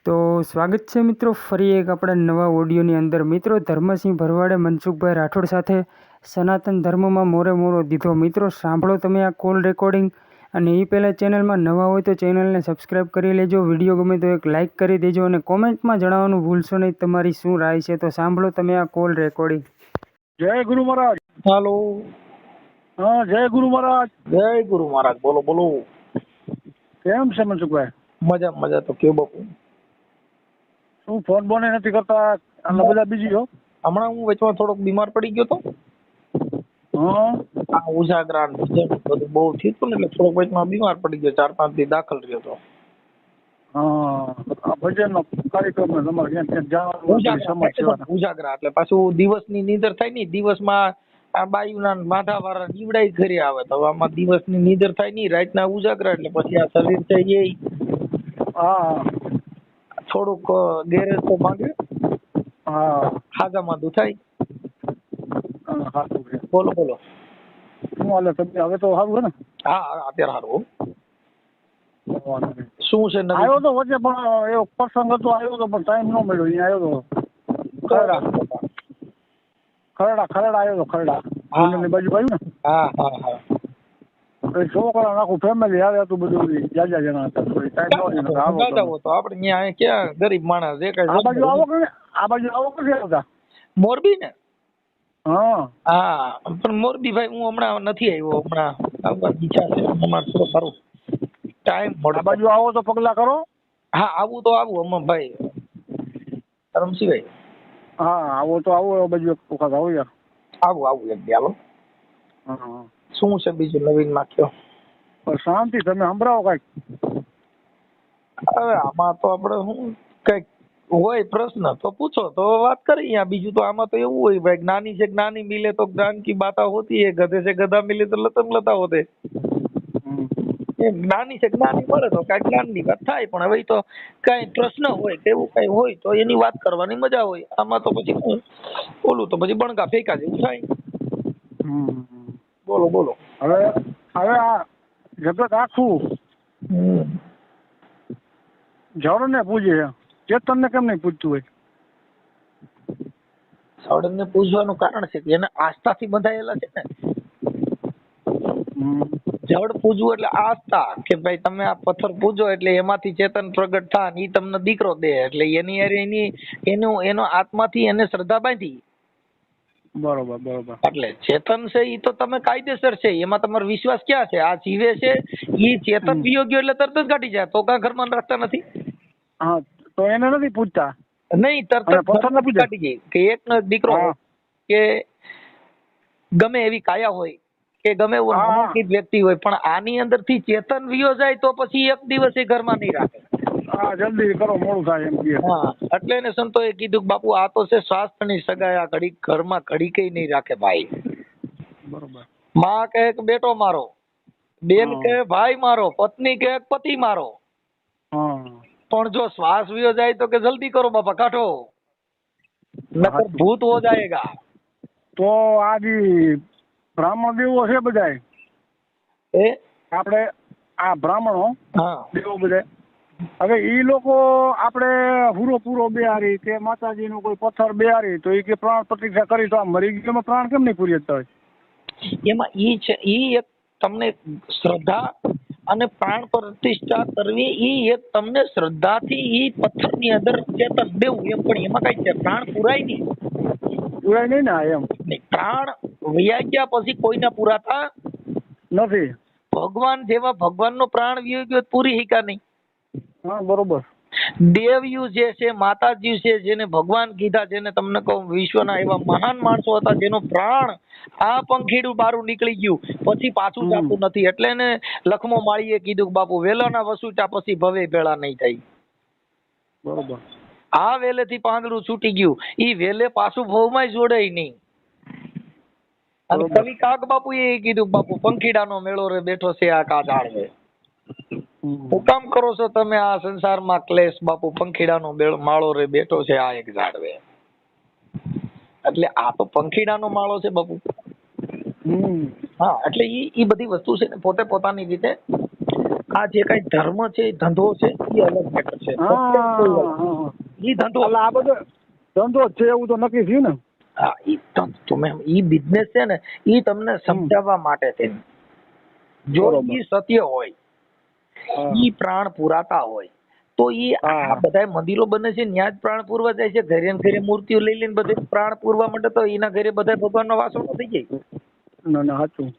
તો સ્વાગત છે મિત્રો ફરી એક આપણા નવા ઓડિયોની અંદર. મિત્રો, ધર્મસિંહ ભરવાડે મનસુખભાઈ રાઠોડ સાથે સનાતન ધર્મમાં મોરે મોરો દીધો. મિત્રો, સાંભળો તમે આ કોલ રેકોર્ડિંગ. અને એ પહેલાં ચેનલમાં નવા હોય તો ચેનલને સબસ્ક્રાઈબ કરી લેજો. વિડીયો ગમે તો એક લાઇક કરી દેજો અને કોમેન્ટમાં જણાવવાનું ભૂલશો નહીં તમારી શું રાય છે. તો સાંભળો તમે આ કોલ રેકોર્ડિંગ. જય ગુરુ મહારાજ. હાલો. હા, જય ગુરુ મહારાજ. જય ગુરુ મહારાજ. બોલો બોલો. કેમ છે મનસુખભાઈ? મજા મજા. તો કયો બાપુ? શું ફોન બોને નથી કરતા? અને બધા બીજી હો. હમણાં હું વચમાં થોડોક બીમાર પડી ગયો તો. હા, આ ઉજાગરા ને બધું બહુ થયું હતું ને, એટલે થોડોક વચમાં બીમાર પડી ગયો. 4-5 દી દાખલ રહ્યો તો. હા, આ ભજનનો કાર્યક્રમ ને તમારે ક્યાં જવાનું સમાજ સેવાના. ઉજાગરા એટલે પાછું દિવસની નીંદર થાય નહીં. દિવસમાં આ બાયુના માથા વાળા નીવડાઈ ઘરે આવે, તો આમાં દિવસની નીંદર થાય નહીં, રાતના ઉજાગરા. એટલે પછી આ શરીર છે એ હા થોડુંક ગેરેજ તો માંગે. હા, ખાજામાં દુખાય. સારું છે. બોલો બોલો. શું હાલે તમને? હવે તો સારું છે ને? હા, અત્યારે સારું. વાંધો નહીં. શું છે નવીન? આવ્યો તો વચ્ચે પણ એવો પ્રસંગ હતો, આવ્યો તો પણ ટાઈમ ન મળ્યો. અહીંયા આવ્યો તો ખરડા આવ્યો તો ખરડા ની બાજુ આવ્યું ને. હા હા હા. છોકરા આખું ફેમિલી આવે હતું, બધું જાજા જણા હતા. ટાઈમ ન આવો તો આપણે અહીંયા ક્યાં ગરીબ માણસ જે કઈ આ બાજુ આવો કે આ બાજુ આવો કે હતા મોરબી ને. હા હા, પણ મોરબી ભાઈ હું હમણાં નથી આવ્યો. હમણાં આવવાની ઈચ્છા છે. અમારે થોડો સારું ટાઈમ મળે. આ બાજુ આવો તો પગલા કરો. હા, આવું તો આવું અમે ભાઈ રમશીભાઈ. હા, આવો તો આવો. આ બાજુ એક વખત આવો યાર. આવું એક દી હાલો. હા, શું છે બીજું નવીન માં કયો? શાંતિ. તમે સંભળાવો કઈક. હવે આમાં તો આપણે શું કઈક હોય પ્રશ્ન તો પૂછો તો વાત કરીએ. બીજું તો આમાં તો એવું હોય ભાઈ, જ્ઞાની છે જ્ઞાની મિલે તો જ્ઞાન કી બાતા હોતી है, गधे से गधा मिले तो लतम लता होते. જ્ઞાની છે જ્ઞાની મળે તો કઈ જ્ઞાન ની વાત થાય. પણ હવે તો કઈ પ્રશ્ન હોય કે એવું કઈ હોય તો એની વાત કરવાની મજા હોય. આમાં તો પછી હું બોલું તો પછી બણગા ફેંકા જેવું થાય. બોલો બોલો. હવે આ જગત આખું જળ ને પૂજે, ચેતન ને કેમ નહીં પૂજતું હોય? સડન ને પૂજવાનું કારણ છે કે એને આસ્થાથી બંધાયેલા છે ને. જળ પૂજવું એટલે આસ્થા, કે ભાઈ તમે આ પથ્થર પૂજો એટલે એમાંથી ચેતન પ્રગટ થાય, ઈ તમને દીકરો દે. એટલે એનો આત્માથી એને શ્રદ્ધા બાંધી. બરોબર. એટલે ચેતન છે ઈ તો તમે કાયદેસર છે, એમાં તમારો વિશ્વાસ ક્યાં છે? આ જીવે છે ઈ ચેતન વિયોગ્ય એટલે તરત જ કાઢી જાય. તો કાં ઘરમાં રાખતા નથી? હા, તો એને નથી પૂછતા નહીં, તરત જ પથ્થર નથી કાઢી જાય. કે એકનો દીકરો કે ગમે એવી કાયા હોય કે ગમે એવો નામાંકિત વ્યક્તિ હોય, પણ આની અંદર થી ચેતન વિયો જાય તો પછી એક દિવસે ઘરમાં નહીં રાખે. હા, જલ્દી કરો, મોડું થાય એમ કે. હા, એટલે એને સંતોએ કીધું કે બાપુ આ તો છે શાસ્ત્રની સગાઈ, આ ઘડી ઘરમાં ઘડી કઈ નહીં રાખે ભાઈ. બરોબર. માં કહે કે બેટો મારો, બેન કહે ભાઈ મારો, પત્ની કહે પતિ મારો. પણ જો શ્વાસ વિયો જાય તો કે જલ્દી કરો બાપા, કાઢો, નકર ભૂત હો જાયેગા. તો આ જે બ્રાહ્મણ દેવો છે બધા, આપણે આ બ્રાહ્મણો દેવો બધા, હવે ઈ લોકો આપણે પૂરો બેહારી કે માતાજી નું કોઈ પથ્થર બેહારી તો ઈ કે પ્રાણ પ્રતિષ્ઠા કરી, તો આ મરી ગયેલો પ્રાણ કેમ નહીં પૂરી જતા હોય? એમાં ઈ છે, ઈ એક તમને શ્રદ્ધા અને પ્રાણ પ્રતિષ્ઠા કરવી, ઈ એક તમને શ્રદ્ધાથી ઈ પથ્થર ની અંદર ચેતન દેવું એમ. પણ એમાં કઈ છે પ્રાણ પુરાય નહીં ને એમ. પ્રાણ વયા ગયા પછી કોઈના પુરાતા નથી. ભગવાન જેવા ભગવાનનો પ્રાણ વયો ગયો પૂરી હિકા નહીં. હા, બરોબર. દેવયુ જે છે, માતાજી છે, જેને ભગવાન કીધા, જેને તમને કહું વિશ્વના એવા મહાન માણસો હતા જેનો પ્રાણ આ પંખીડું બારું નીકળી ગયું પછી પાછું જાતું નથી. એટલે એને લખમો માળીએ કીધું કે બાપુ વેલાના વસુટા પછી ભવે ભેળા નહીં થાય. બરોબર. આ વેલેથી પાંદડું છૂટી ગયું, ઈ વેલે પાછું ભવમાં જોડાય નહીં. અને કવિ કાગ બાપુ એ કીધું બાપુ પંખીડાનો મેળો રે બેઠો છે આ કા ઝાડવે. હું કામ કરો છો તમે આ સંસારમાં ક્લેશ? બાપુ પંખીડાનો માળો રે બેઠો છે આ એક ઝાડવે. એટલે આ તો પંખીડાનો માળો છે બાપુ. હા, એટલે ઈ બધી વસ્તુ છે ને પોતે પોતાની રીતે આ જે કઈ ધર્મ છે ધંધો છે એ અલગ મેટર છે. ઈ ધંધો એટલે આ બધો ધંધો જ છે એવું તો નક્કી થયું ને. હા, ઈ બિઝનેસ છે ને ઈ તમને સમજાવવા માટે છે. જો ઈ સત્ય હોય, ઈ પ્રાણ પુરાતા હોય તો ઈ આ બધા મંદિરો બને છે ન્યા જ પ્રાણ પૂરવા જાય છે. ઘરે ને ઘરે મૂર્તિઓ લઈ લઈને બધે પ્રાણ પૂરવા માટે તો એના ઘરે બધા ભગવાનનો વાસો થઈ જાય. ના ના સાચું.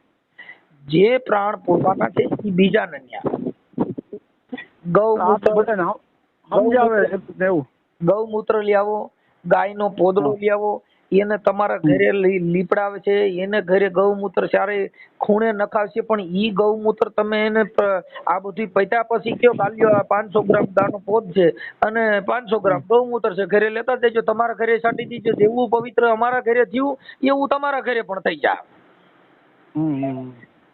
જે પ્રાણ પૂરવાના છે ઈ બીજાને ન્યા ગૌમૂત્ર લઈ આવો, ગાયનો પોદળો લઈ આવો, એને તમારા ઘરે લીપડાવે છે, એને ઘરે ગૌમૂત્ર ચારે ખૂણે નખાવશે, પણ ઈ ગૌમૂત્ર તમે એને આ બધી પૈતા પછી કયો ગાલ્યો 500 ગ્રામ દાનો પોત છે અને 500 ગ્રામ ગૌમૂત્ર છે, ઘરે લેતા જજો, તમારા ઘરે છાંટી દીજો. જેવું પવિત્ર અમારા ઘરે થયું એવું તમારા ઘરે પણ થઈ જાય.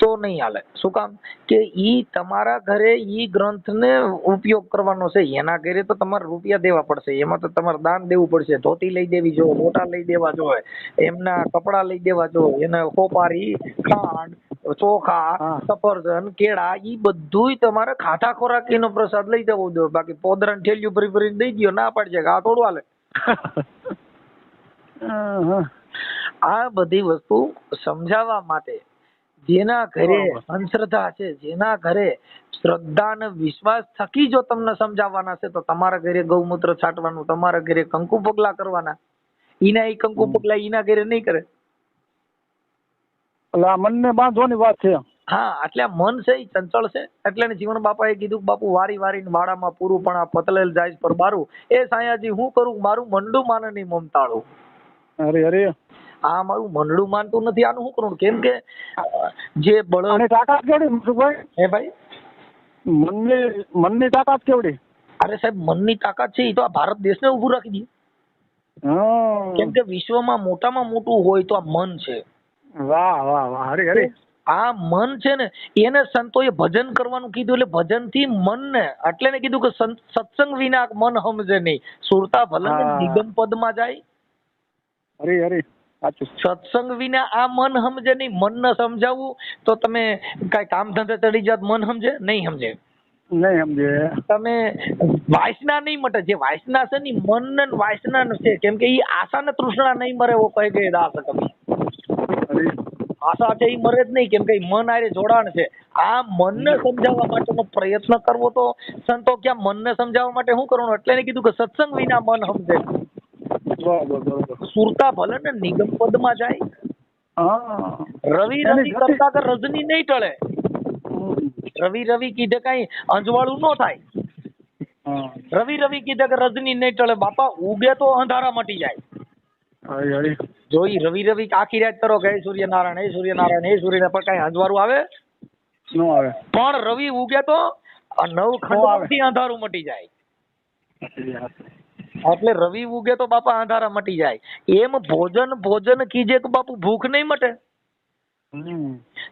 તો નહીં હાલે. શું કામ? કે ઈ તમારા ઘરે ઈ ગ્રંથને ઉપયોગ કરવાનો છે. એના ઘરે તો તમારે રૂપિયા દેવા પડશે, એમાં તો તમારે દાન દેવું પડશે, ધોતી લઈ દેવી જો, મોટા લઈ દેવા જોઈએ, એમના કપડા લઈ દેવા જોઈએ, એને કોપારી, ખાંડ, ચોખા, સફરજન, કેળા ઈ બધુંય તમારે ખાધા ખોરાકીનો પ્રસાદ લઈ જવો જોઈએ. બાકી પોદરાને ઠેલિયું ભરી ભરીને દઈ દો, ના પાડશે કે આ થોડું હાલે. આ બધી વસ્તુ સમજાવવા માટે જેના ઘરે અંધશ્રદ્ધા છે, જેના ઘરે શ્રદ્ધા અને વિશ્વાસ થકી જો તમને સમજાવવાના છે તો તમારા ઘરે ગૌમૂત્ર છાંટવાનું, તમારા ઘરે કંકુ પગલા કરવાના. ઈના ઈ કંકુ પગલા ઈના ઘરે નહીં કરે. એટલે આ મનને બાંધવાની વાત છે. હા, એટલે આ મન છે ઈ ચંચળ છે. એટલે જીવન બાપાએ કીધું બાપુ વારી વારીને વાડામાં પૂરું પણ આ પતલેલ જાય પર બારું, એ સાયાજી હું કરું મારું મંડું માને નહીં મમતાળું. અરે અરે આ મારું મંડળું માનતું નથી, આનું શું કરું? કેમ કે જે બળ તાકાત કેવડી મનસુખભાઈ? હે ભાઈ, મનની તાકાત કેવડી? અરે સાહેબ, મનની તાકાત છે એ તો આ ભારત દેશને ઉભું રાખી દે. કેમ કે વિશ્વમાં મોટામાં મોટું હોય તો આ મન છે. વાહ વાહ વાહ, અરે અરે. આ મન છે ને એને સંતોએ ભજન કરવાનું કીધું, એટલે ભજન થી મનને એટલે ને કીધું કે સત્સંગ વિના મન સમજે નહીં, સુરતા ભલે નિગમ પદમાં જાય. અરે અરે, સત્સંગ વિના આ મન સમજે નહીં. મનને સમજાવવું તો તમે કઈ કામ ધંધે ચડી જાત, મન સમજે નહીં? સમજે નહીં સમજે. તમે વાસના નહીં મટે. જે વાસના છે ને મન ને વાસના છે, કેમ કે ઈ આશા ને તૃષ્ણા નહીં મરે. એવો કહી ગયે દાસ કવિ. આશા છે ઈ મરે જ નહીં, કેમ કે મન આરે જોડાણ છે. આ મનને સમજાવવા માટેનો પ્રયત્ન કરવો તો સંતો ક્યાં મનને સમજાવવા માટે શું કરવાનું? એટલે એને કીધું કે સત્સંગ વિના મન સમજે. સુરતા ભલે ને નિગમ પદમાં જાય. રવિ રવિ કરતા કે રજની નહીં ટળે. રવિ રવિ કીધે કઈ અંજવાળું ન થાય. રવિ રવિ કીધે કે રજની નહીં ટળે. બાપા ઉગે તો અંધારા મટી જાય. જો ઈ રવિ રવિ આખી રાત કરો કે હે સૂર્યનારાયણ, હે સૂર્યનારાયણ, હે સૂર્યનારાયણ, પણ કઈ અંજવાળું આવે ન આવે. પણ રવિ ઉગે તો 9 ખંડથી અંધારું મટી જાય. એટલે રવિ ઉગે તો બાપા અંધારા મટી જાય. એમ ભોજન ભોજન કીજે કે બાપુ ભૂખ નહીં મટે.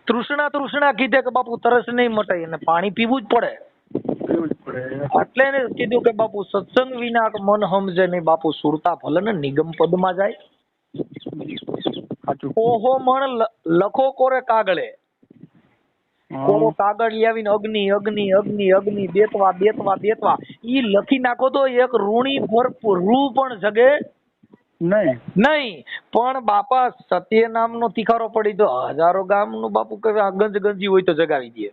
તૃષ્ણા તૃષ્ણા કીધે કે બાપુ તરસ નહીં મટે. એને પાણી પીવું જ પડે. એટલે એને કીધું કે બાપુ સત્સંગ વિના મન સમજે નહીં. બાપુ સુરતા ભલે ને નિગમ પદમાં જાય. ઓહો મણ લખો કોરે કાગળે. કોરો કાગળ લઈ આવીને અગ્નિ અગ્નિ અગ્નિ અગ્નિ દેતવા દેતવા દેતવા ઈ લખી નાખો તો એક ઋણી ભરપૂર રૂ પણ જગે નહીં. પણ બાપા સત્ય નામનો તિખારો પડી તો હજારો ગામનું બાપુ કે ગંજ ગંજી હોય તો જગાવી દે.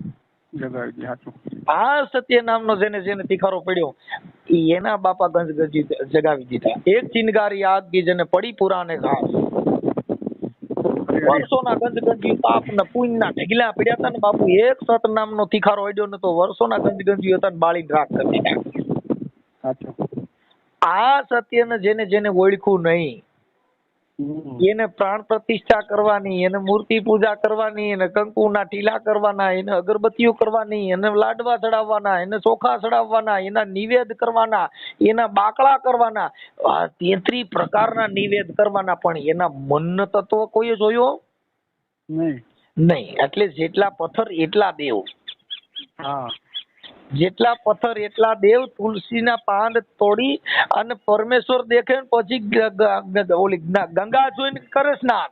આ સત્ય નામનો જેને જેને તિખારો પડ્યો એના બાપા ગંજ ગંજી જગાવી દીધા. એક ચિનગારી આગ કી જેને પડી પુરાને ઘાસ. વર્ષોના ગંજગંજી પાપ ને પુણ્ય ના ઢગલા પડ્યા હતા ને બાપુ એક સત નામનો તિખારો અડ્યો ને તો વર્ષોના ગંજગંજી હતા ને બાળી રાખ કરી દીધા. આ સત્યને જેને જેને ઓળખ્યું નહીં એને પ્રાણ પ્રતિષ્ઠા કરવાની, એને મૂર્તિ પૂજા કરવાની, એને કંકુના ટીલા કરવાના, એને અગરબત્તીઓ કરવાની, એને લાડવા ચડાવવાના, એને ચોખા ચડાવવાના, એના નિવેદ કરવાના, એના બાકડા કરવાના, 33 પ્રકારના નિવેદ કરવાના. પણ એના મન તત્વ કોઈ જોયો નહીં. એટલે જેટલા પથ્થર એટલા દેવ. જેટલા પથ્થર એટલા દેવ. તુલસીના પાન તોડી અને પરમેશ્વર દેખે પછી ઓલી ગંગા જોઈને કરે સ્નાન.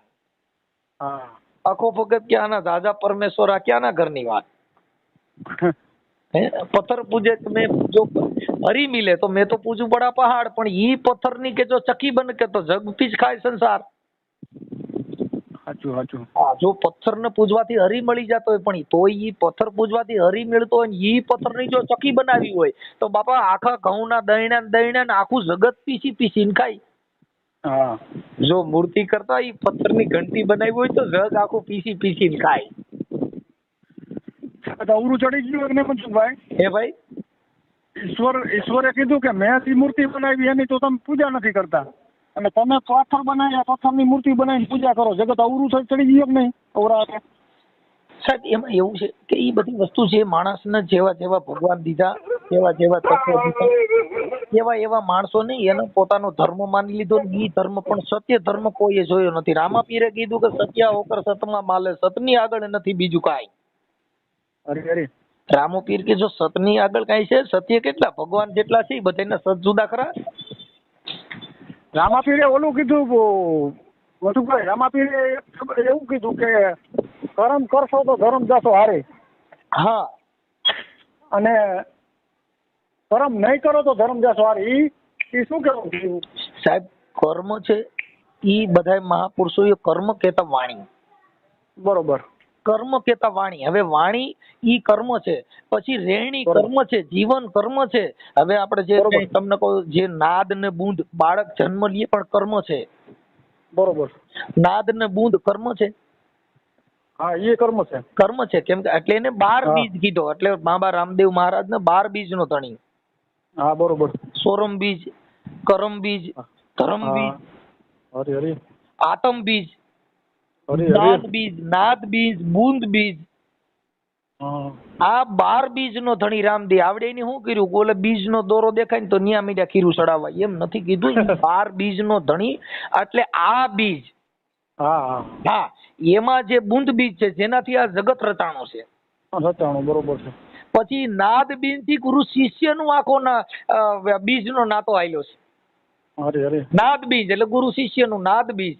આખો ભગત ક્યાંના દાદા પરમેશ્વર આ ક્યાંના ઘરની વાત. પથ્થર પૂજે તો મેં જો હરી મિલે તો મેં તો પૂજું બડા પહાડ, પણ ઈ પથ્થર ની કે જો ચકી બન કે તો જગ પીછ ખાય સંસાર. સાચું સાચું. હા, જો પથ્થર ને પૂજવાથી હરી મળી જતો હોય, પણ તોય ઈ પથ્થર પૂજવાથી હરી મળતો હોય, ઈ પથ્થર ની જો ચકી બનાવી હોય તો બાપા આખા ઘઉંના દયણા ને આખું જગત પીસી પીસીને ખાય. હા, જો મૂર્તિ કરતા ઈ પથ્થર ની ઘંટી બનાવી હોય તો જગ આખું પીસી પીસીને ખાય. અવરું ચડી ગયું ને મનસુખભાઈ. હે ભાઈ, ઈશ્વરે કીધું કે મેં જે મૂર્તિ બનાવી એની તો તમે પૂજા નથી કરતા, અને તમે પથ્થર બનાવ્યા, પથ્થરની મૂર્તિ બનાવીને પૂજા કરો. જગત અવરું ચડી ગયું કે નહીં? અવરા સાહેબ એમાં એવું છે કે એ બધી વસ્તુ છે માણસને જેવા જેવા ભગવાન દીધા, જેવા જેવા તત્વ દીધા, એવા માણસો નહીં એને પોતાનો ધર્મ માની લીધો. ઈ ધર્મ પણ સત્ય ધર્મ કોઈએ જોયો નથી. રામાપીરે કીધું કે સત્યા હોકર સતમાં માલે, સતની આગળ નથી બીજું કાંઈ. અરે અરે, રામોપીર કે જો સતની આગળ કાંઈ છે? સત્ય કેટલા ભગવાન જેટલા છે બધાને સત જુદા ખરા. રામાપીરે ઓલું કીધું મનસુખભાઈ, રામાપીરે એવું કીધું કે કર્મ કરશો તો ધર્મ જશો હારે. હા, અને કર્મ નહીં કરો તો ધર્મ જશો હારે. ઈ શું કેવું સાહેબ? કર્મ છે ઈ બધા મહાપુરુષોએ કર્મ કહેતા વાણી. બરોબર. કર્મ કહેતા વાણી. હવે વાણી ઈ કર્મ છે, પછી રેણી કર્મ છે, જીવન કર્મ છે. હવે આપણે જે તમને કહું, જે નાદ ને બૂંદ બાળક જન્મ લે પણ કર્મ છે. બરોબર. નાદ ને બૂંદ કર્મ છે. હા, એ કર્મ છે. કર્મ છે. કેમ કે એટલે એને 12 બીજ કીધો. એટલે બાબા રામદેવ મહારાજ ને 12 બીજ નો ધણી. હા, બરોબર. સોરમ બીજ, કરમ બીજ, ધર્મ બીજ, હરી હરી, આતમ બીજ, દાન બીજ, નાદ બીજ, બૂંદ બીજ. આ 12 બીજ નો ધણી રામદેવ. આવડે એની શું કર્યું? ઓલે બીજ નો દોરો દેખાય ને તો ન્યા મીડિયા ખીરું ચડાવવા. એમ નથી કીધું. 12 બીજ નો ધણી એટલે આ બીજ. હા, એમાં જે બુંદ બીજ છે જેનાથી આ જગત રચાણો છે. રચાણો, બરોબર છે. પછી નાદ બીજ થી ગુરુ શિષ્ય નું આખો બીજ નો નાતો આવેલો છે. હરી હરી. નાદ બીજ એટલે ગુરુ શિષ્ય નું નાદ બીજ.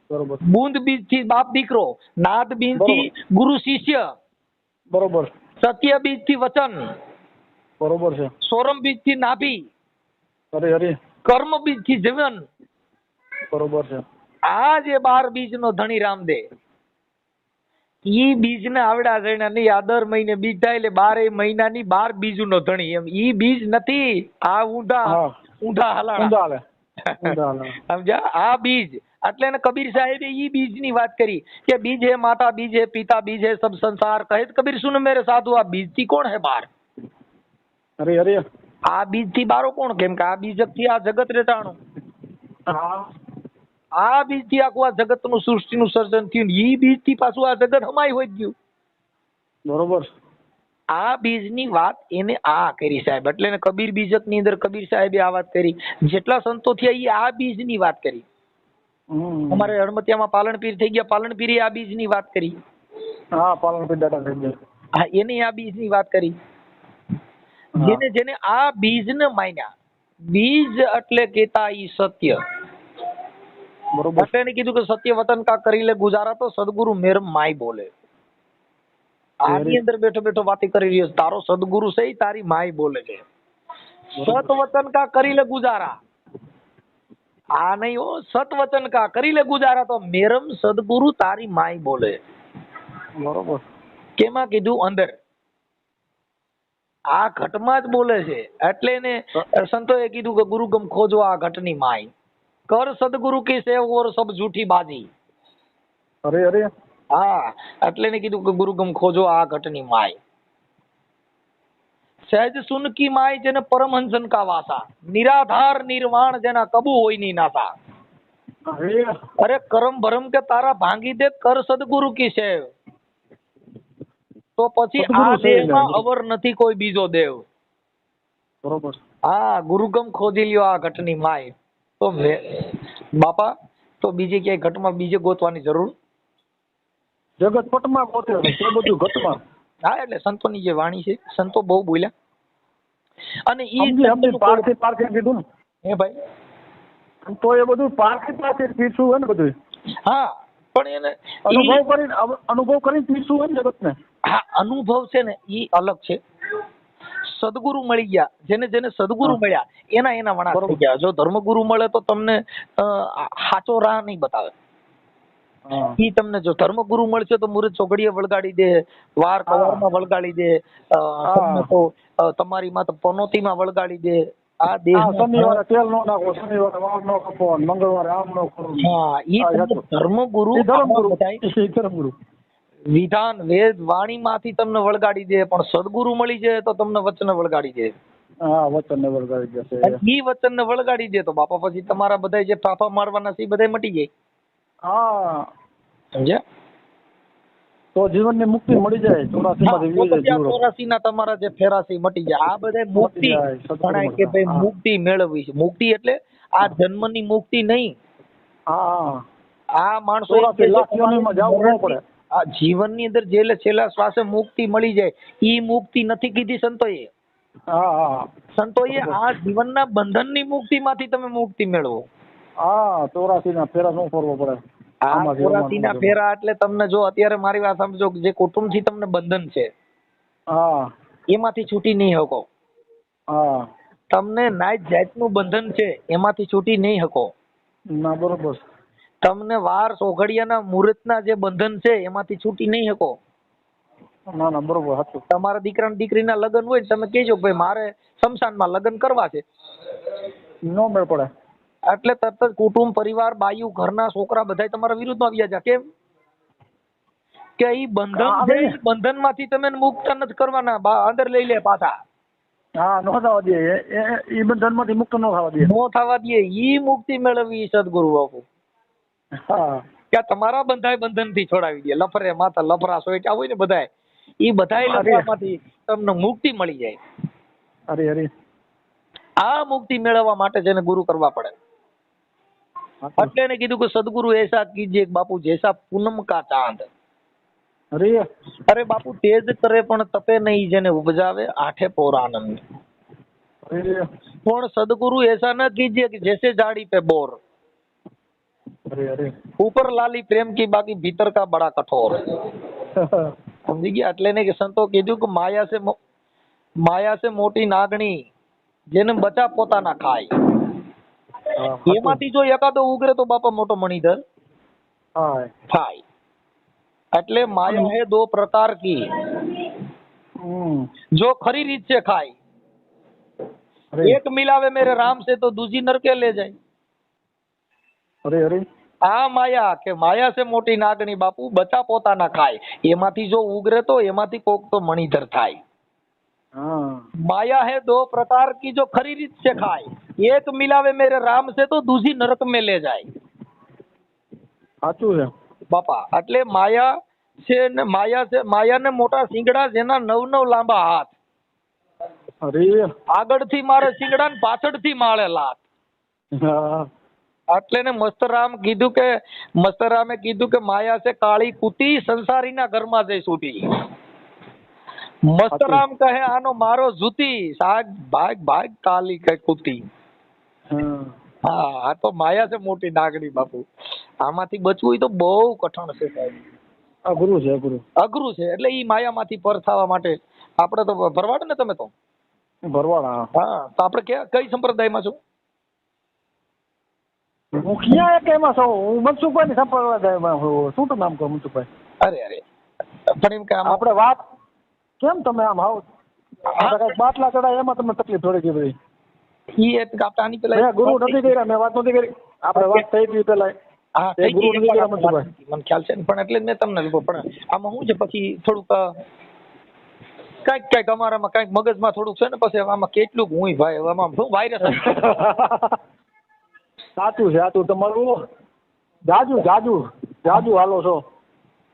બરોબર. બુંદ બીજ થી બાપ દીકરો, નાદ બીજ થી ગુરુ શિષ્ય. બરોબર. સત્ય બીજ થી વચન. બરોબર છે. સોરમ બીજ થી નાભી. હરી હરી. કર્મ બીજ થી જીવન. બરોબર છે. આ જે 12 બીજ નો ધણી રામદેવ, ઈ બીજ ને આવડા જણા નહીં. આ દર મહિને બીજ થાય એટલે 12 મહિનાની 12 બીજ નો ધણી. એમ ઈ બીજ નથી. આ ઊંધા હલાણા સમજ્યા? આ બીજ એટલે ને કબીર સાહેબે ઈ બીજ ની વાત કરી કે બીજ હે માતા, બીજ હે પિતા, બીજ હે સબ સંસાર. કહે કબીર સુન મેરે સાધુ, આ બીજ થી કોણ હે બાર? અરે અરે, આ બીજ થી બારો કોણ? કેમ કે આ બીજ થી આ જગત રેટાણું. આ બીજ થી આખું આ જગત નું સૃષ્ટિ નું સર્જન થયું. ઈ બીજ થી પાછું આ જગત હમાય હોય ગયું. બરોબર. આ બીજ ની વાત એને આ કરી સાહેબ. એટલે ને કબીર બીજક ની અંદર કબીર સાહેબે આ વાત કરી. જેટલા સંતો થયા એ આ બીજ ની વાત કરી. અમારે હડમતિયામાં પાલનપીર થઈ ગયા, પાલનપીરે આ બીજ ની વાત કરી. હા, પાલનપીર દાદા થઈ ગયા. હા, એને આ બીજ ની વાત કરી. જેને જેને આ બીજ ને માન્યા. બીજ એટલે કેતા ઈ સત્ય. બરોબર. એટલે એને કીધું કે સત્ય વતન કા કરી લે ગુજારા, તો સદગુરુ મેર માય બોલે. આની અંદર બેઠો બેઠો વાતી કરી રહ્યો. તારો સદગુરુ છે તારી માય બોલે છે. સત વતન કા કરી લે ગુજારા. આ નહીં હો, સત વચન કા કરી લે ગુજારા, તો મેરમ સદગુરુ તારી માય બોલે. બરોબર. કેમાં કીધું? અંદર આ ઘટમાં જ બોલે છે. એટલે ને સંતોએ કીધું કે ગુરુ ગમ ખોજો આ ઘટની માય, કર સદગુરુ કી સેવ ઓર સબ જૂઠી બાજી. અરે અરે. હા, એટલે ને કીધું કે ગુરુ ગમ ખોજો આ ઘટની માય. સહેજ સુન કી માય જેને પરમહંસન કા વાસા, નિરાધાર નિર્વાણ જેના કબુ હોય ની નાસા. અરે કરમ ભરમ કે તારા ભાંગી દે, કર સદગુરુ કી સેવ. તો પછી આ દેહમાં અવર નથી કોઈ બીજો દેવ. બરોબર. હા, ગુરુગમ ખોજી લ્યો આ ઘટની માય. તો બાપા તો બીજે ક્યાંય ઘટમાં બીજે ગોતવાની જરૂર. જગત પટમાં ગોતે છે બધું ઘટમાં. હા, એટલે સંતોની જે વાણી છે, સંતો બહુ બોલ્યા. અને ઈ પારખી કીધું ને. હે ભાઈ, તો એ બધું પારખી પીરસું હોય ને બધું. હા, પણ એને અનુભવ કરીને પીરસું હોય ને જગત ને. હા, અનુભવ છે ને ઈ અલગ છે. સદગુરુ મળી ગયા, જેને જેને સદગુરુ મળ્યા એના વણા થઈ ગયા. જો ધર્મગુરુ મળે તો તમને સાચો રાહ નહીં બતાવે. ઈ તમને જો ધર્મગુરુ મળશે તો મુરત ચોઘડીએ વળગાડી દે, વાર કવારમાં વળગાડી દે, તમને તો તમારી માથે પનોતીમાં વળગાડી દે. આ દેહ શનિવારે તેલ નો નાખો, શનિવારે વાળ નો કાપો, મંગળવારે આમ નો કરો. હા, ઈ ધર્મગુરુ ધર્મગુરુ વિધાન વેદ વાણી માંથી તમને વળગાડી દે, પણ સદગુરુ મળી જાય તો તમને વચન વળગાડી દે. હા, વચન ને વળગાડી દેશે. ઈ વચન ને વળગાડી દે તો બાપા પછી તમારા બધા જે ફાફા મારવાના છે એ બધા મટી જાય. હા, સમજ્યા? તો જીવનની મુક્તિ મળી જાય. 84 ના તમારા જે ફેરાસી મટી જાય. આ બધા મુક્તિ ગણાય કે ભાઈ મુક્તિ મેળવવી છે. મુક્તિ એટલે આ જન્મની મુક્તિ નહીં. હા, આ માણસો આ જીવનની અંદર જે છેલ્લા શ્વાસે મુક્તિ મળી જાય ઈ મુક્તિ નથી કીધી સંતોએ. સંતોએ આ જીવનના બંધનની મુક્તિ માંથી તમે મુક્તિ મેળવો. હા, 84 ના ફેરા નો ફરવો પડે. આ 84 ના ફેરા એટલે તમને જો અત્યારે મારી વાત સમજો, જે કુટુંબ થી તમને બંધન છે એમાંથી છૂટી નહીં શકો. તમને નાઈટ જાતનું બંધન છે એમાંથી છૂટી નહીં શકો. ના, બરોબર. તમને વાર સોઘડિયાના મુહૂર્તના જે બંધન છે એમાંથી છૂટી નહીં શકો. ના ના, બરોબર, સાચું. તમારા દીકરા દીકરીના લગ્ન હોય તમે કહેજો ભાઈ મારે શમશાનમાં લગ્ન કરવા છે, નો મેળ પડે. એટલે તરત જ કુટુંબ પરિવાર બાયુ ઘરના છોકરા બધા તમારા વિરુદ્ધમાં આવી જાય. કેમ કે ઈ બંધન છે, બંધન માંથી તમે મુક્ત નથી કરવાના, અંદર લઈ લે પાછા. હા, નો થવા દે. એ બંધન માંથી મુક્ત નો થવા દે. નો થવા દે. ઈ મુક્તિ મેળવી સદગુરુ બાપુ. હા, કે તમારા બંધાય બંધન થી છોડાવી દે. લફરે માથા લફરા સોઈટા હોય ને બધાય, ઈ બધાય લફરામાંથી તમને મુક્તિ મળી જાય. અરે અરે, આ મુક્તિ મેળવવા માટે જેને ગુરુ કરવા પડે. એટલે એને કીધું કે સદગુરુ એસા કીજે બાપુ જૈસા પૂનમ કા ચાંદ. અરે બાપુ તેજ કરે પણ તપે નહીં, જેને ઉપજાવે આઠે પોર આનંદ. પણ સદગુરુ એસા ન કીજે કે જैसे झाड़ी पे बोर, ऊपर लाली प्रेम की बाकी भीतर का बड़ा कठोर. સમજી ગયા? એટલે ને કે સંતો કીધું કે માયા સે મોટી નાગણી, જેને બચા પોતાના ખાય. એમાંથી જો એકાદો ઉગરે તો બાપા મોટો મણિધર થાય. એટલે માયા હે દો પ્રકાર કી, જો ખરી રીત से ખાય. એક મિલાવે મેરે રામ से तो दूजी नरके ले જાય. અરે અરે, આ માયા કે માયા સે મોટી નાગણી બાપુ બચા પોતાના ખાય. એમાંથી જો ઉગરે તો એમાંથી કોક તો મણિધર થાય. माया है दो प्रकार की जो खरी रीत से खाए, एक मिलावे मेरे राम से तो दूसरी नरक में ले जाए. સાચું છે બાપા. એટલે માયા છે ને માયા ને મોટા શિંગડા, જેના 9 લાંબા હાથ. અરે, આગળથી મારે શિંગડા ને પાછળથી માળે લાત. એટલે ને મસ્તરામે કીધું કે માયા છે કાળી કુતી, સંસારીના ઘરમાં જઈ છૂટી. મસ્તરામ કહે આનો મારો જુતી, સાગ ભાગ ભાગ કાલી કે કુતી. હા, આ તો માયા છે મોટી નાગણી બાપુ. આમાંથી બચવું હોય તો બહુ કઠણ છે સાહેબ. અઘરું છે, અઘરું છે. એટલે ઈ માયામાંથી પર થવા માટે આપણે તો ભરવાડ ને, તમે તો ભરવાડ. હા, તો આપણે કઈ સંપ્રદાયમાં છો? હું ક્યાં એમાં છું? હું મનસુખભાઈ ની સંપ્રદાયમાં છું. શું તો નામ કહું મનસુખભાઈ? અરે પણ એમ કે આપણે વાત કેમ તમે આમ આવો કઈક બાટલા ચડાય એમાં તમને તકલીફ થોડી ગઈ બધી. ઈ એક આની પેલા ગુરુ નથી કર્યા, મેં વાત નથી કરી. આપણે વાત થઈ હતી પેલા. હા, ગુરુ નથી કર્યા મનસુખભાઈ, મને ખ્યાલ છે. પણ એટલે મેં તમને પણ આમાં શું છે, પછી થોડુંક કઈક અમારામાં કઈક મગજમાં થોડુંક છે ને, પછી આમાં કેટલું હું ભાઈ આમાં શું વાયરસ. સાચું છે, સાચું. તમારું જાજુ હાલો છો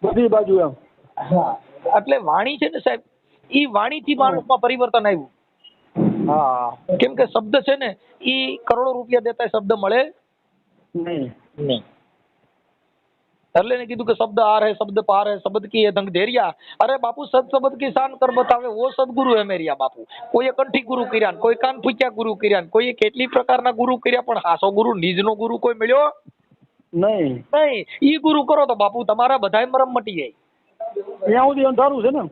બધી બાજુ એમ. હા, એટલે વાણી છે ને સાહેબ, ઈ વાણીથી માણસમાં પરિવર્તન આવ્યું. હા, કેમ કે શબ્દ છે ને ઈ કરોડો રૂપિયા દેતા શબ્દ મળે નહીં. એટલે ને કીધું કે શબ્દ આર હે શબ્દ પાર હે, શબ્દ કી એ ધંગ ધેરિયા. અરે બાપુ સત શબ્દ કી શાન કર બતાવે, વો સદગુરુ હે મેરિયા બાપુ. કોઈએ કંઠી ગુરુ કર્યા, કોઈ કાન ફૂક્યા ગુરુ કર્યા, કોઈએ કેટલી પ્રકારના ગુરુ કર્યા, પણ હાસો ગુરુ નિજનો ગુરુ કોઈ મળ્યો નહીં. ઈ ગુરુ કરો તો બાપુ તમારા બધાય મરમ મટી જાય. ત્યાં સુધી અંધારું છે ને.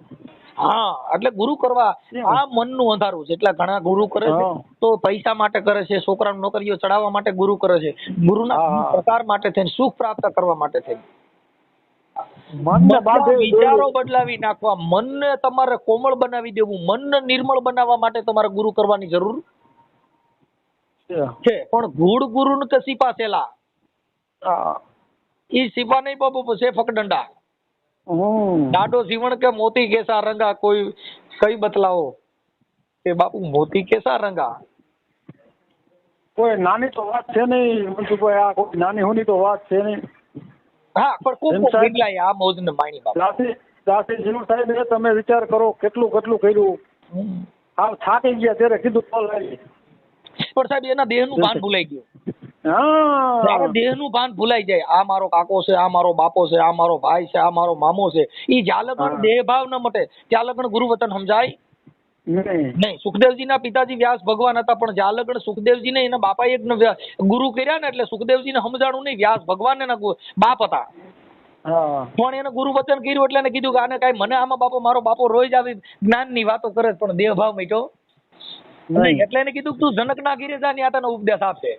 હા એટલે ગુરુ કરવા આ મનનું અંધારું છે. એટલે ઘણા ગુરુ કરે છે તો પૈસા માટે કરે છે, છોકરાને નોકરીઓ ચડાવવા માટે ગુરુ કરે છે, ગુરુના પ્રકાર માટે થઈને સુખ પ્રાપ્ત કરવા માટે થઈને વિચારો બદલાવી નાખવા, મનને તમારે કોમળ બનાવી દેવું, મનને નિર્મળ બનાવવા માટે તમારે ગુરુ કરવાની જરૂર છે. પણ ગુડ ગુરુ ને કે સિપા સેલા ઈ સિપા નહીં બાપુ છે ફકડંડા. દાડો જીવણ કે મોતી કેસા રંગા કોઈ કઈ બતલાવો કે બાપુ મોતી કેસા રંગા. કોઈ નાની તો વાત છે નહીં મનસુખભાઈ, આ કોઈ નાની હોની તો વાત છે નહીં. હા પણ કોક બદલાય આ મોજ ને માણી બાપુ. દાસી જીવણ સાહેબ તમે વિચાર કરો કેટલું કેટલું કર્યું, આ થાકી ગયા ત્યારે કીધું કોલ આવી. પણ સાહેબ એના દેહનું ભાન ભૂલાઈ ગયું. દેહનું ભાન ભૂલાઈ જાય. આ મારો કાકો છે, આ મારો બાપો છે, આ મારો ભાઈ છે, આ મારો મામો છે. ઈ જ્યાં લગન દેહ ભાવ ન મટે ત્યાં લગન ગુરુ વતન સમજાય નહીં. સુખદેવજી ના પિતાજી વ્યાસ ભગવાન હતા, પણ જ્યાં લગન સુખદેવજી ને એના બાપા એક ગુરુ કર્યા ને એટલે સુખદેવજી ને સમજાણું નહીં, વ્યાસ ભગવાન એના બાપ હતા. પણ એને ગુરુ વચન કર્યું એટલે એને કીધું કે આને કઈ મને આમાં બાપો મારો બાપો રોજ આવી જ્ઞાન ની વાતો કરે પણ દેહ ભાવ મીઠો નહીં. એટલે એને કીધું તું જનક ના ઘીરે જા, ત્યાં તને ઉપદેશ આપશે.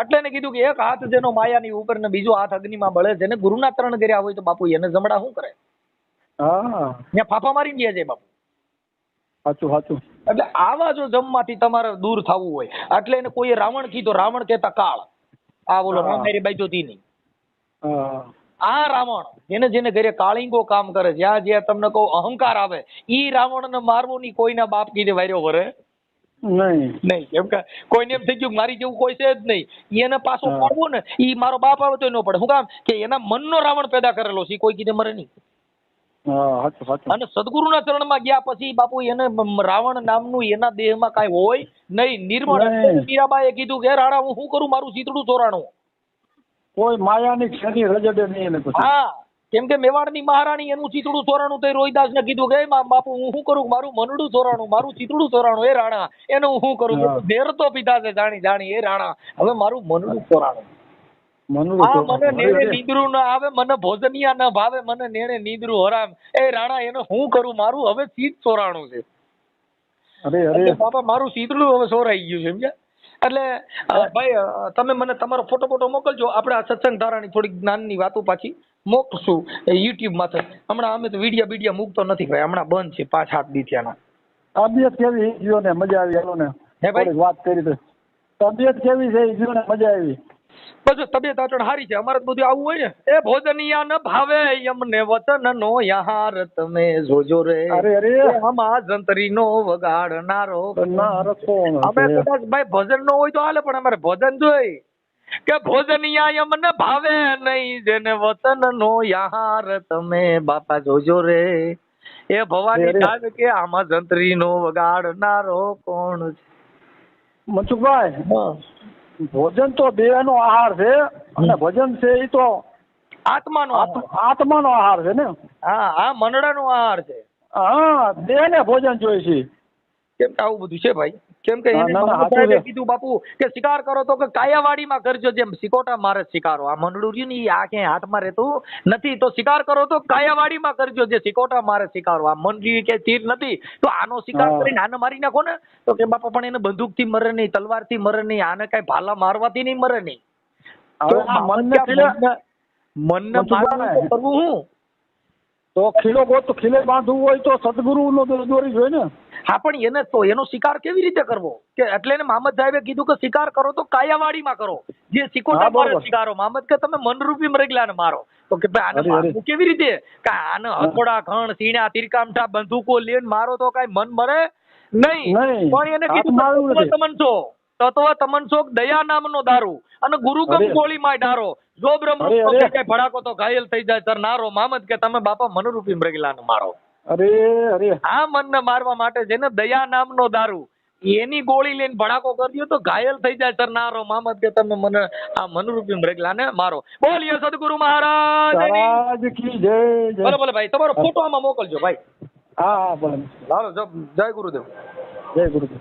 એટલે એને કીધું કે એક હાથ જેનો માયાની ઉપર ને બીજો હાથ અગ્નિમાં બળે, જેને ગુરુના ત્રણ કર્યા હોય તો બાપુ એને જમડા શું કરે? ત્યાં ફાફા મારીને ગયા છે બાપુ. સાચું સાચું. એટલે આવા જો જમમાંથી તમારે દૂર થવું હોય એટલે એને કોઈ રાવણ કીધો, રાવણ કહેતા કાળ, આ બોલો રામાયરી બાજુ થી નહીં. આ રાવણ જેને જેને ઘરે કાળીંગો કામ કરે, જ્યાં જ્યાં તમને કહું અહંકાર આવે, ઈ રાવણ ને મારવો ની કોઈના બાપ કીધે વાર્યો વરે નહીં. કેમ કે કોઈને એમ થઈ ગયું મારી જેવું કોઈ છે જ નહીં, એને પાછો પાડવો ને ઈ મારો બાપ આવે તો ન પડે. શું કામ કે એના મનનો રાવણ પેદા કરેલો છે, કોઈ કીધે મરે નહીં. અને સદગુરુના ચરણમાં ગયા પછી બાપુ એને રાવણ નામનું એના દેહમાં કાંઈ હોય નહીં, નિર્મળ. મીરાબાઈએ કીધું કે રાણા હું શું કરું, મારું ચીતડું ચોરાણું. કોઈ માયાની ક્ષેત્રી રજડે નહીં. હા કેમ કે મેવાડની મહારાણી એનું ચીતડું ચોરાણું તો રોહિદાસ ને કીધું કે બાપુ હું શું કરું, મારું મનડું ચોરાણું, મારું ચીતડું ચોરાણું, એ રાણા એનું હું શું કરું, દેર તો પીધા છે જાણી જાણી, એ રાણા હવે મારું મનડું ચોરાણું. મને નેણે નીંદરું ન આવે, મને ભોજનિયા ન ભાવે, મને નેણે નીંદરું હરામ, એ રાણા એને હું કરું, મારું હવે ચીત ચોરાણું છે. બાપા મારું ચીતડું હવે ચોરાઈ ગયું છે સમજ્યા. એટલે ભાઈ તમે મને તમારો ફોટો મોકલજો, આપણે આ સત્સંગ ધારાની થોડીક જ્ઞાનની વાતો પાછી મોકલશું યુટ્યુબ માંથી. હમણાં અમે તો વિડિયા મૂકતો નથી ભાઈ, હમણાં બંધ છે 5-8 દી ત્યાંના. તબિયત કેવી જીઓ ને મજા આવી? હાલો ને હે ભાઈ વાત કરી તો તબિયત કેવી છે જીઓ ને મજા આવી? બસ તબિયત આટણ સારી છે. અમારે બધું આવું હોય ને, એ ભોજનિયા ન ભાવે એમને વતન નો યહાર તમે જોજો રે, આમાં જંતરી નો વગાડનારો. અમે કદાચ ભાઈ ભજન નો હોય તો હાલે, પણ અમારે ભજન જોઈ કે ભોજનિયા એમને ભાવે નહીં, જેને વતન નો યહાર તમે બાપા જોજો રે, એ ભવાની જાગ કે આમાં જંતરી નો વગાડનારો કોણ છે? મનસુખભાઈ ભોજન તો દેહ નો આહાર છે અને ભજન છે એ તો આત્માનો આહાર છે ને. હા મનડાનો આહાર છે. હા દેહ ને ભોજન જોઈએ છે. કેમ કે આવું બધું છે ભાઈ. કેમ કે એને કીધું બાપુ કે શિકાર કરો તો કે કાયાવાડીમાં કરજો, જેમ સિકોટા મારે શિકારો. આ મનડું રહ્યું ને આ ક્યાંય હાથમાં રહેતું નથી, તો શિકાર કરો તો કાયાવાડીમાં કરજો, જે સિકોટા મારે શિકારો. આ મનડી કે તીર નથી તો આનો શિકાર કરીને આને મારી નાખો ને, તો કે બાપા પણ એને બંદૂક થી મરે નહીં, તલવાર થી મરે નહીં, આને કઈ ભાલા મારવાથી નહીં મરે નહીં. મનને મારવું કરવું હું તો ખીલો ગોત ખીલે બાંધવું હોય તો સદગુરુ નો દોરી જોઈએ ને. હા પણ એને તો એનો શિકાર કેવી રીતે કરવો? કે એટલે એને મામદ સાહેબે કીધું કે શિકાર કરો તો કાયાવાડીમાં કરો, જે સિકોટા મારે શિકારો. મામદ કે તમે મનરૂપી મરેગલા ને મારો, તો કે ભાઈ આને મારવું કેવી રીતે? કે આને હથોડા ઘણ સીણા તીરકામઠા બંદૂકો લઈને મારો તો કઈ મન મરે નહીં. પણ એને કીધું તત્વ તમનસો દયા નામનો દારૂ અને ગુરુગમ ગોળી માં ડારો, જો બ્રહ્મ કઈ ભડાકો તો ઘાયલ થઈ જાય તર નારો. મામદ કે તમે બાપા મનરૂપી મરેગલા ને મારો. આ મનને મારવા માટે જેને દયા નામનો દારૂ એની ગોળી લઈને ભડાકો કર્યો તો ઘાયલ થઈ જાય સર નારો. મામદ કે તમે મને આ મનરૂપી મરેગલા ને મારો. બોલીએ સદગુરુ મહારાજ કી જય. ભલે ભાઈ તમારો ફોટો આમાં મોકલજો ભાઈ. હા ભલે. હાલો જય ગુરુદેવ. જય ગુરુદેવ.